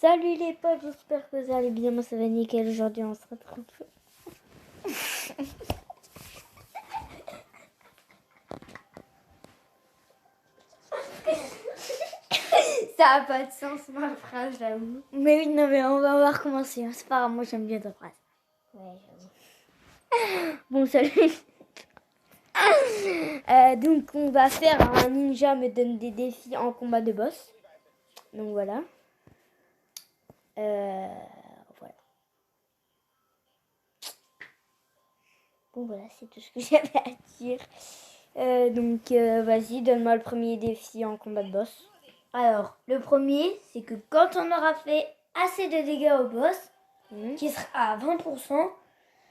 Salut les potes, j'espère que vous allez bien. Moi ça va nickel. Aujourd'hui on se retrouve. Ça a pas de sens ma phrase, j'avoue. Mais oui, non mais on va recommencer. C'est pas grave, moi j'aime bien ta phrase. Ouais, j'avoue. Bon salut. Donc on va faire un ninja me donne des défis en combat de boss. Donc voilà. Voilà. Bon voilà, c'est tout ce que j'avais à dire. Donc vas-y, donne-moi le premier défi en combat de boss. Alors, le premier, c'est que quand on aura fait assez de dégâts au boss, qui sera à 20%,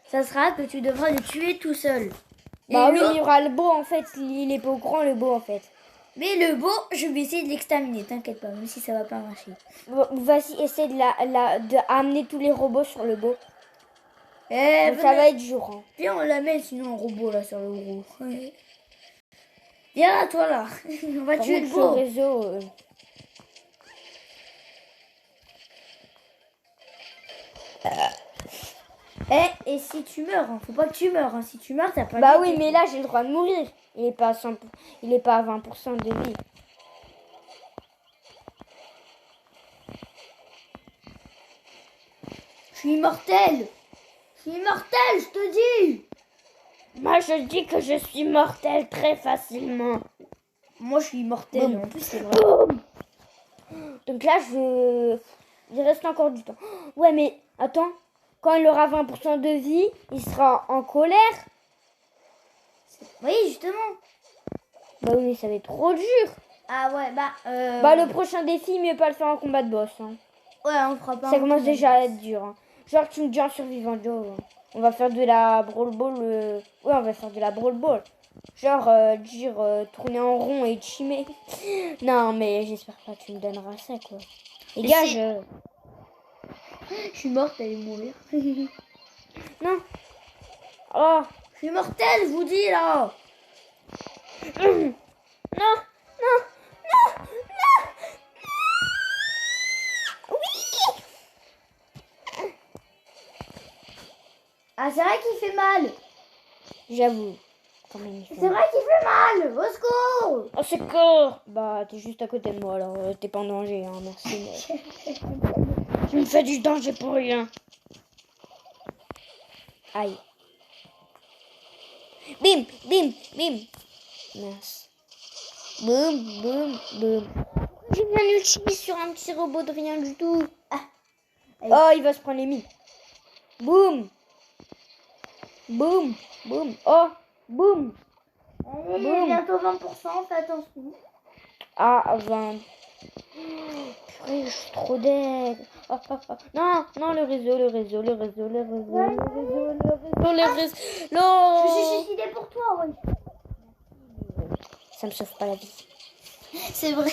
ça sera que tu devras le tuer tout seul. Bah oui, il y aura le beau en fait, il est pas au courant le beau en fait. Mais le beau, je vais essayer de l'exterminer, t'inquiète pas, même si ça va pas marcher. Vas-y, essaie de amener tous les robots sur le beau. Ça va être dur. Hein. Viens, on la met sinon en robot là sur le gros. Viens là, toi là, on va tuer le beau. Réseau, Et si tu meurs, hein, faut pas que tu meurs. Hein. Si tu meurs, t'as pas. Bah oui, mais là j'ai le droit de mourir. Il est pas à 100%, il est pas à 20% de vie. Je suis immortel. Je suis immortel, je te dis. Moi je dis que je suis mortel très facilement. Moi je suis immortel. En plus c'est vrai. Donc là il reste encore du temps. Ouais mais attends, quand il aura 20% de vie, il sera en colère. Oui justement. Bah oui mais ça va être trop dur. Ah ouais Bah le prochain défi, mieux pas le faire en combat de boss. Hein. Ouais on fera pas. Ça commence déjà à être dur. Hein. Genre tu me dis en survivant Joe. On va faire de la brawl ball. Ouais on va faire de la brawl ball. Genre tourner en rond et chimer. Non mais j'espère pas que tu me donneras ça quoi. Les gars je suis morte, elle est mourir. Non. Oh. Je suis mortelle, je vous dis là. Non. Oui. Ah c'est vrai qu'il fait mal. J'avoue. C'est vrai qu'il fait mal. Au secours. Au secours. Bah t'es juste à côté de moi alors t'es pas en danger hein, merci. Mais... tu me fais du danger pour rien. Aïe. Bim, bim, bim. Mince. Boum, boum, boum. J'ai bien ulti sur un petit robot de rien du tout. Ah. Oh, il va se prendre les mines. Boum. Boum, boum. Oh, boum. Allez, boum. Bientôt 20%, fais attention. Ah, 20. Purée, je suis trop deg. Oh, oh, oh. Non, non, le réseau. Je me suis suicidée pour toi, ouais. Ça me sauve pas la vie. C'est vrai.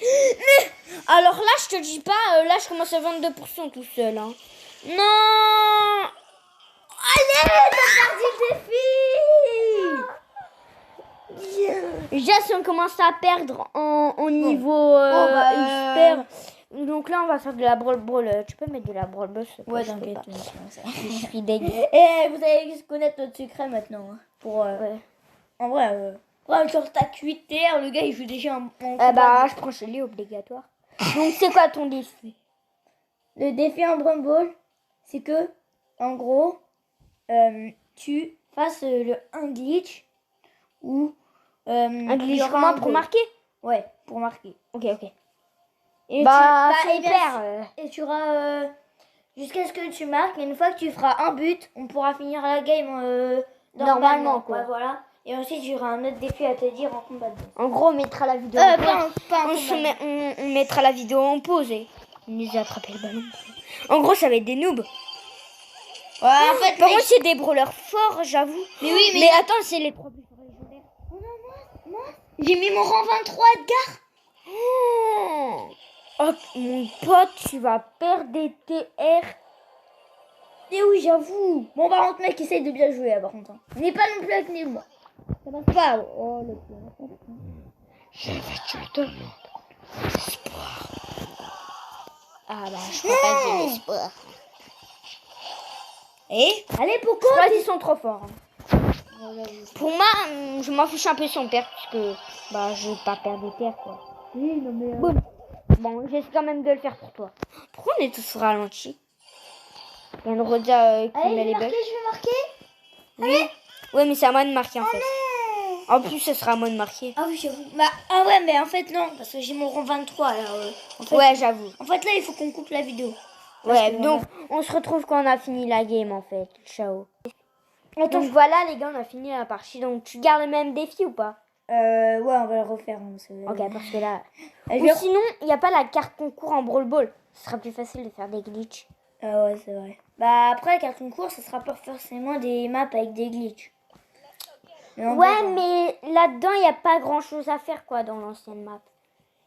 Mais, alors là, je te dis pas, là, je commence à 22% tout seul. Hein. Non. Allez, t'as perdu le défi. Déjà, si on commence à perdre en niveau expert, donc là, on va faire de la brawl ball. Tu peux mettre de la brawl ball? Ouais, t'inquiète. Je suis dégueu. Et vous allez connaître notre secret maintenant. Hein, pour, ouais. En vrai, sur ta cuitère, le gars, il joue déjà en bah, je prends chez lui obligatoire. Donc, c'est quoi ton défi? Le défi en brawl ball, c'est que, en gros, tu fasses un glitch ou... un glitch comment pour marquer? Ouais, pour marquer. Ok. Et et tu auras jusqu'à ce que tu marques. Et une fois que tu feras un but, on pourra finir la game normalement quoi. Ouais, voilà. Et ensuite, j'aurai un autre défi à te dire en combat de boss. En gros, on mettra la vidéo en pause. On mettra la vidéo en pause et on nous a attrapé le ballon. En gros, ça va être des noobs. Ouais, en fait, par contre, c'est des brawlers forts, j'avoue. Mais oui, mais attends, c'est les 3 buts légendaires. Oh non, moi, j'ai mis mon rang 23, Edgar. Oh, mon pote, tu vas perdre des TR. Et oui, j'avoue. Bon, par contre, mec, essaye de bien jouer, par contre. On n'est pas non plus avec nul, moi. Ça passe pas. Oh, le je vais tuer tout le monde. Espoir. Ah bah, je crois pas que j'ai l'espoir. Et allez, pourquoi je crois qu'ils sont trop forts. Hein. Pour moi, je m'en fiche un peu si on perd, parce que bah, je vais pas perdre des terres, quoi. Oui, non mais... Bon, j'essaie quand même de le faire pour toi. Pourquoi on est tous ralentis? Il y a une Rosa qui met les bugs. Je vais marquer. Oui. Ouais, mais c'est à moi de marquer en fait. En plus, ce sera à moi de marquer. Ah oui, j'avoue. Bah, ah ouais, mais en fait, non, parce que j'ai mon rang 23 alors. En fait, ouais, j'avoue. En fait, là, il faut qu'on coupe la vidéo. Ouais, donc on se retrouve quand on a fini la game en fait. Ciao. Donc voilà, les gars, on a fini la partie. Donc tu gardes le même défi ou pas? Ouais, on va le refaire. Ok, parce que là. Ou sinon, il n'y a pas la carte concours en Brawl Ball. Ce sera plus facile de faire des glitches. Ah ouais, c'est vrai. Bah après, la carte concours, ça sera pas forcément des maps avec des glitches. Ouais, mais là-dedans, il n'y a pas grand-chose à faire, quoi, dans l'ancienne map.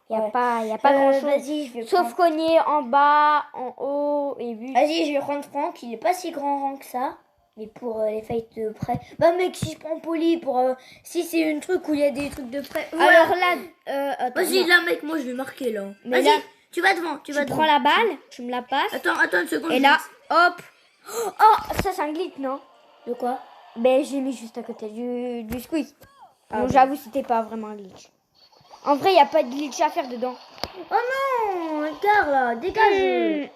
Il n'y a pas grand-chose. Vas-y, je vais sauf cogner en bas, en haut et but. Vas-y, je vais prendre Franck. Il est pas si grand rang que ça. Mais pour les fights de près. Bah mec, si je prends Poli pour... si c'est une truc où il y a des trucs de près... Alors là... vas-y, là mec, moi je vais marquer là. Mais vas-y, là, tu vas devant. Tu prends la balle, tu me la passes. Attends une seconde. Et là, hop. Oh, ça c'est un glitch, non? De quoi? Ben j'ai mis juste à côté du squeak. Ah, donc j'avoue, c'était pas vraiment un glitch. En vrai, il n'y a pas de glitch à faire dedans. Oh non, regarde là, dégage.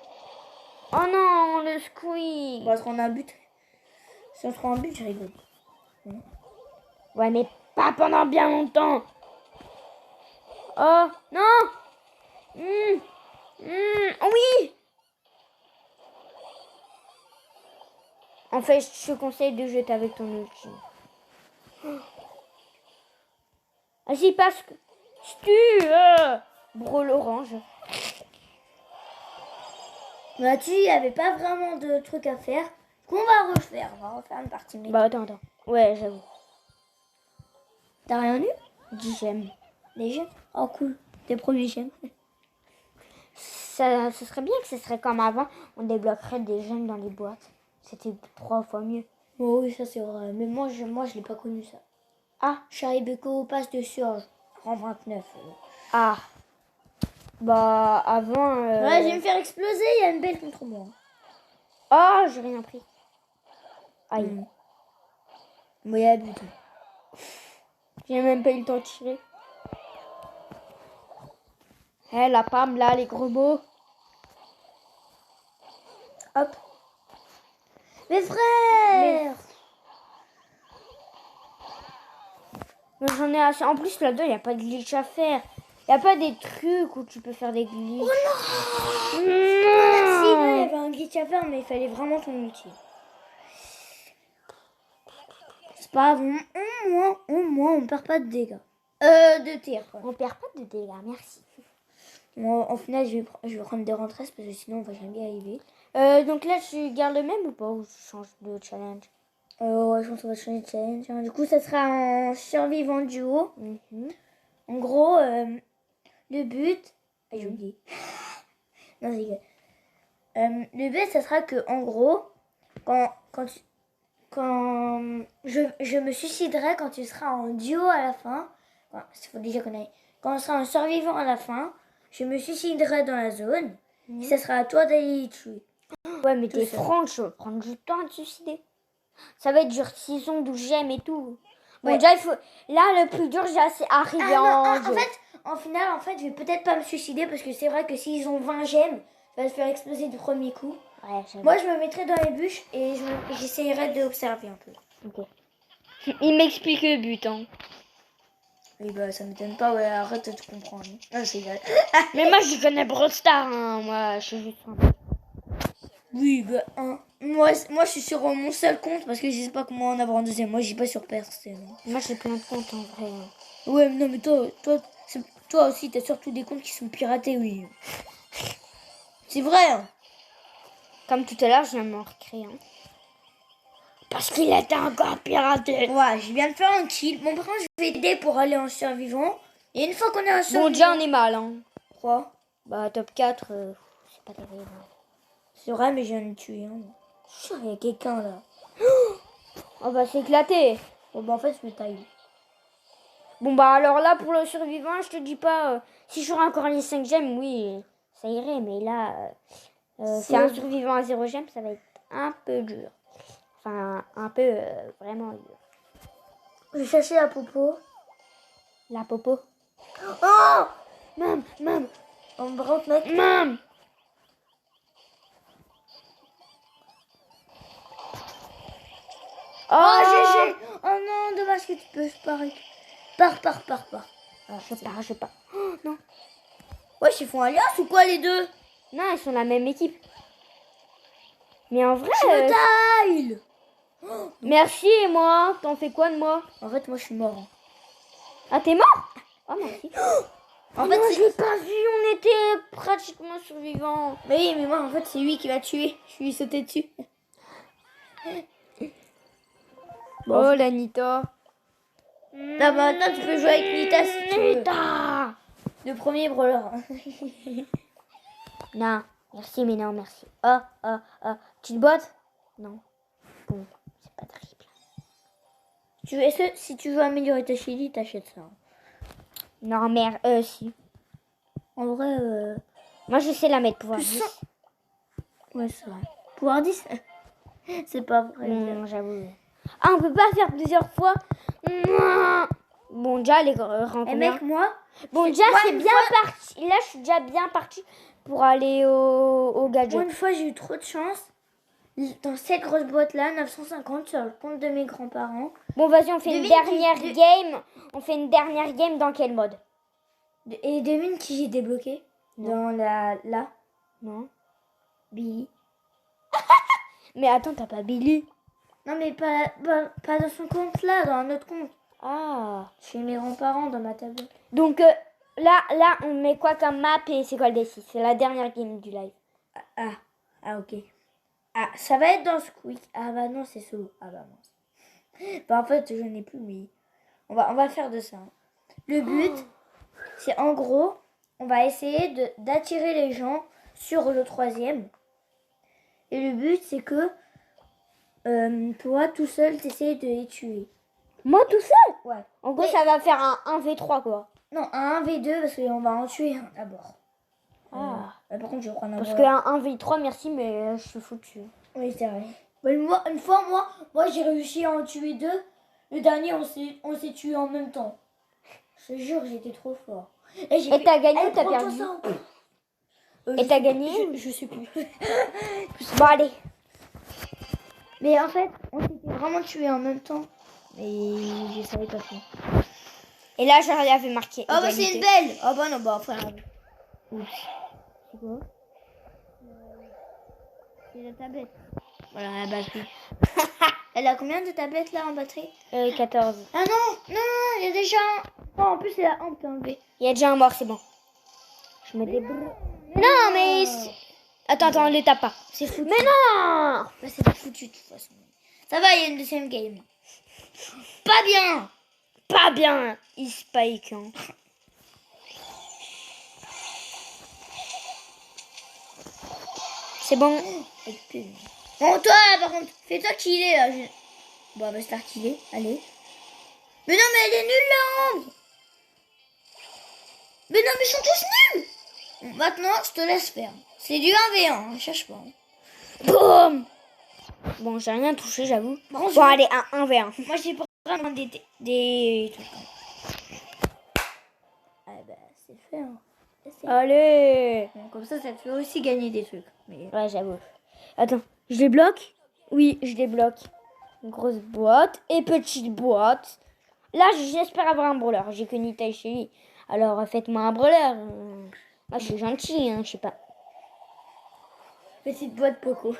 Oh non, le squeak. Bon, est-ce qu'on a un but? Si on se prend un but, je rigole. Ouais, mais pas pendant bien longtemps. Oh, non. Oui. En fait, je te conseille de jeter avec ton ulti. Vas-y, passe. Brawl orange. Bah tu, il n'y avait pas vraiment de trucs à faire. Qu'on va refaire. On va refaire une partie. Bah attends. Ouais, j'avoue. T'as rien eu? 10 gemmes. Des gemmes? Oh cool. Tes premiers gemmes. Ce serait bien que ce serait comme avant. On débloquerait des gemmes dans les boîtes. C'était 3 fois mieux. Oh oui, ça c'est vrai. Mais moi je l'ai pas connu ça. Ah, Charibeko passe de surge. Rang 29. Ah. Bah avant... Ouais, je vais me faire exploser. Il y a une belle contre moi. Oh, j'ai rien pris. Aïe. Moi, il y a but. J'ai même pas eu le temps de tirer. La Pam, là, les gros mots. Hop. Mes frères. Mais j'en ai assez. En plus, là-dedans, il n'y a pas de glitch à faire. Il n'y a pas des trucs où tu peux faire des glitches. Oh non, merci, il y avait un glitch à faire, mais il fallait vraiment ton outil. C'est pas grave, au moins, on perd pas de dégâts. De tir. Quoi. On perd pas de dégâts, merci. Moi, en final, je vais prendre des rentresses parce que sinon, on va jamais y arriver. Donc là, tu gardes le même ou pas? Ou tu changes de challenge? Ouais, je pense qu'on va changer de challenge. Hein. Du coup, ça sera un survivant duo. En gros, le but... j'ai oublié. Non, c'est égal. Le but, ça sera que, en gros, quand je me suiciderai quand tu seras en duo à la fin. Il faut déjà qu'on aille. Quand on sera un survivant à la fin, je me suiciderai dans la zone. Et ça sera à toi d'aller y tuer. Ouais, mais t'es franc, je vais prendre du temps à te suicider. Ça va être dur 6 ans, 12 gemmes et tout. Bon, déjà, il faut... Là, le plus dur, c'est arrivé en fait, en final, je vais peut-être pas me suicider parce que c'est vrai que s'ils ont 20 gemmes, ça va se faire exploser du premier coup. Ouais, moi, je me mettrai dans les bûches et j'essayerai d'observer un peu. Ok. Il m'explique le but, hein. Oui, bah, ça m'étonne pas, ouais, arrête de te comprendre. Non, c'est égal. Mais moi, je connais Brawl Stars, hein. Moi, je suis juste un peu. Oui, bah, moi, je suis sur mon seul compte parce que je sais pas comment en avoir un deuxième. Moi, j'ai pas sur personne. Moi, j'ai plein de comptes en vrai. Ouais, non, mais toi aussi, t'as surtout des comptes qui sont piratés, oui. C'est vrai, hein. Comme tout à l'heure, je viens de m'en recréer. Hein. Parce qu'il était encore piraté. Ouais, je viens de faire un kill. Bon, par contre, je vais aider pour aller en survivant. Et une fois qu'on est en survivant... Bon, déjà, on est mal, hein. Quoi? Bah, top 4, c'est pas terrible. C'est vrai, mais je viens de tuer. Hein. Je suis sûr qu'il y a quelqu'un, là. Oh, bah, c'est éclaté. Bon, bah, en fait, je me taille. Bon, bah, alors là, pour le survivant, je te dis pas... si j'aurai encore les 5 gemmes, oui, ça irait, mais là, c'est un survivant à 0 gemme, ça va être un peu dur. Enfin, un peu vraiment dur. Je vais chercher la popo. La popo. Oh Mam. On me rentre, mec. Mam. Oh, GG. Oh non, dommage que tu peux parer. Pars. Ah, je pars. Oh, non. Ouais, ils font alliance ou quoi, les deux? Non, ils sont la même équipe. Mais en vrai... Tile. Merci, et moi? T'en fais quoi de moi? En fait, moi, je suis mort. Ah, t'es mort? Oh, merci. En fait, je l'ai pas vu, on était pratiquement survivants. Mais oui, mais moi, en fait, c'est lui qui m'a tué. Je lui ai sauté dessus. Bon, la Nita. Là, maintenant, tu peux jouer avec Nita si tu veux. Nita. Le premier brawler. Non, merci, mais non, merci. Oh. Tu te bottes? Non. Bon, c'est pas terrible. Si tu veux améliorer ta chili, t'achètes ça. Non, merde, si. En vrai, Moi, je sais la mettre pouvoir 10. Ouais, c'est vrai. Pouvoir 10 c'est pas vrai. Non, j'avoue. Ah, on peut pas faire plusieurs fois. Bon, déjà, les rangs. Et mec, moi. Bon, déjà, c'est bien parti. Là, je suis déjà bien partie pour aller au gadget. Moi, une fois, j'ai eu trop de chance. Dans cette grosse boîte-là, 950 sur le compte de mes grands-parents. Bon, vas-y, on fait une dernière game. On fait une dernière game dans quel mode? Et devine qui j'ai débloqué? Dans là. Non. Billy. Mais attends, t'as pas Billy? Non, mais pas dans son compte là, dans un autre compte. Ah. Chez mes grands-parents, dans ma tablette. Donc là, on met quoi comme map et c'est quoi le défi? C'est la dernière game du live. Ok. Ah, ça va être dans Squeak. Ah bah non, c'est solo. Ah bah non. Bah en fait, je n'ai plus, mais on va faire de ça. Le but, c'est en gros, on va essayer d'attirer les gens sur le 3e. Et le but, c'est que toi, tout seul, t'essayes de les tuer. Moi tout seul? Ouais. En gros, ça va faire un 1v3 quoi. Non, un 1v2 parce qu'on va en tuer un d'abord. Par contre, je vais prendre un parce qu'un 1v3, merci, mais je suis foutu. Oui, c'est vrai. Bah, une fois, moi j'ai réussi à en tuer 2. Le dernier, on s'est tué en même temps. Je te jure, j'étais trop fort. Et t'as gagné ou t'as perdu? Et t'as gagné? Je sais plus. Bon, allez. Mais en fait, on s'était vraiment tué en même temps. Mais je savais pas faire. Et là, j'avais marqué. Oh bah c'est une belle. Oh bah non, bah enfin. Oups. C'est quoi? C'est la tablette. Voilà, la batterie. Elle a combien de tablettes là en batterie? 14. Ah non, il y a déjà un. Oh, en plus, on peut enlever. Il y a déjà un mort, c'est bon. Je me débrouille. Non, mais... Attends, ne tape pas. C'est foutu. Mais non! Bah, c'est pas foutu de toute façon. Ça va, il y a une deuxième game. Pas bien! Pas bien! Il spike. Hein. C'est bon. Bon, toi, par contre, fais-toi killer là. Bon, on va se faire killer. Allez. Mais non, mais elle est nulle la Ambre. Mais non, mais ils sont tous nuls. Bon, maintenant, je te laisse faire. C'est du 1v1, hein, cherche pas. Boum! Bon, j'ai rien touché, j'avoue. Bon, allez, un 1v1. Moi, j'ai pas vraiment des trucs. Ah bah, c'est fait. Hein. Allez! Bon, comme ça te fait aussi gagner des trucs. Mais... Ouais, j'avoue. Attends, je les bloque? Oui, je les bloque. Grosse boîte et petite boîte. Là, j'espère avoir un brawler. J'ai que Nita et Shelly. Alors, faites-moi un brawler. Moi, je suis gentille, hein, je sais pas. Petite boîte Poco.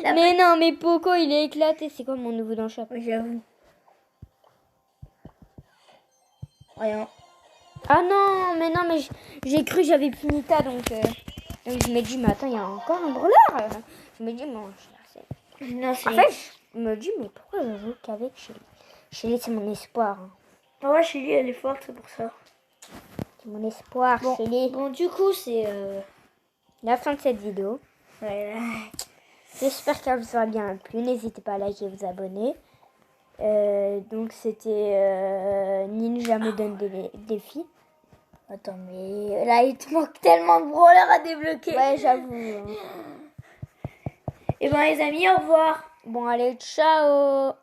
Mais non, mais Poco, il est éclaté. C'est quoi mon nouveau dans le shop? Oui, j'avoue. Rien. Ah non, mais j'ai cru que j'avais plus Nita, donc je me dis, mais attends, il y a encore un brawler. Je me dis, bon, non, c'est... En fait, je me dis, mais pourquoi je joue qu'avec Shelly? Shelly, c'est mon espoir. Hein. Ah ouais, Shelly, elle est forte, c'est pour ça. C'est mon espoir, bon, Shelly. Bon, du coup, c'est la fin de cette vidéo. Ouais. J'espère qu'elle vous aura bien plu. N'hésitez pas à liker et vous abonner. Donc, c'était Ninja me donne des défis. Attends, mais là, il te manque tellement de brawlers à débloquer. Ouais, j'avoue. Et bon, les amis, au revoir. Bon, allez, ciao.